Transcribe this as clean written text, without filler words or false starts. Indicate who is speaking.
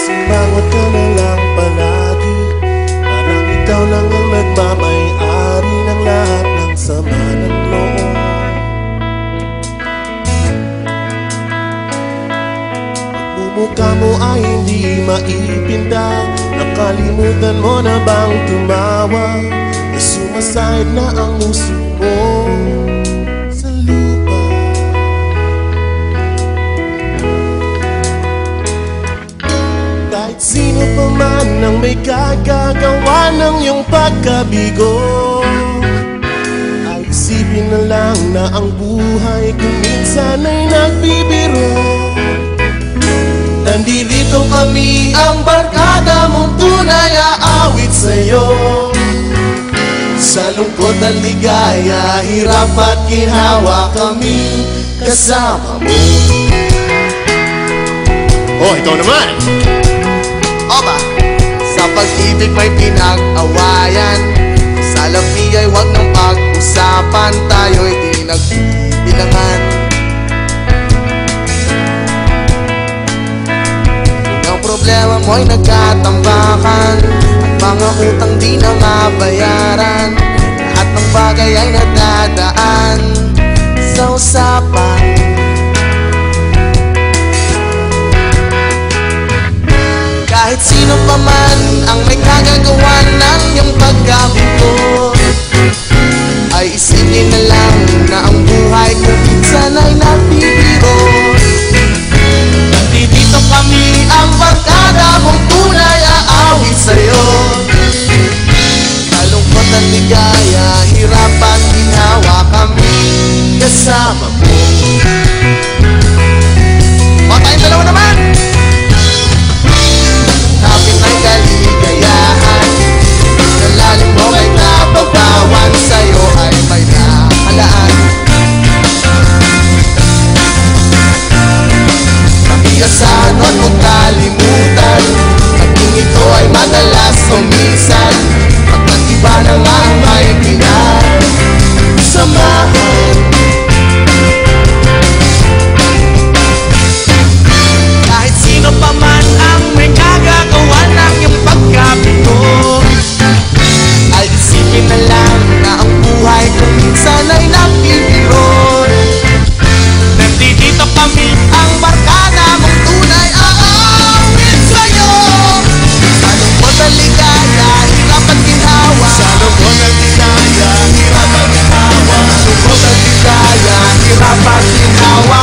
Speaker 1: Sumangot ka na lang palagi, parang ikaw lang ang nagmamay-ari ng lahat ng sama ng loob. Pagmumukha mo ay hindi maipinta, nakalimutan mo na bang tumawa? E sumasahid na ang puso mo sa lupa. Kahit sino pa man ang may kagagawa ng iyong pagkabigo, ay isipin na lang na ang buhay kung minsan ay nagbibiro. Nandito kami, ang barkada mong tunay aawit sa'yo. Sa lungkot at ligaya, hirap at ginhawa, kami kasama mo. Oh, ikaw naman!
Speaker 2: Oba, sa pag-ibig may pinag-awayan, sa labi ay huwag nang pag-usapan, tayo'y di nagbibilangan. Ang problema mo'y nagkatambakan, at mga utang di na mabayaran. Lahat ng bagay ay nadadaan sa usapan. Kahit sino pa man ang may kagagawa ng iyong pagkabigo, ay isipin na lang na ang buhay kung minsan ay nagbibiro. Nandito kami, ang barkada mong tunay aawit sa'yo. Kalungkot at ligaya, hirap at ginhawa, kami kasama mo. O, tayong dalawa naman! Hapit ng kaligayahan, nalalim mo may nababawan, sa'yo ay may nakalaan. Pag-iasahan mo't huwag kalimutan, at kung ito ay madalas o minsan, pagkatiba na nga may pinagsamahan. Kahit sino pa man ang may kagagawa ng iyong pagkabigo, ay isipin na lang na ang buhay kung minsan ay nagbibiro. Nandito kami, ang barkada mong tunay aawit sa'yo. Sa lungkot at ligaya, hirap at ginhawa. Sa lungkot at ligaya, hirap at ginhawa. Sa lungkot at ligaya, hirap at ginhawa.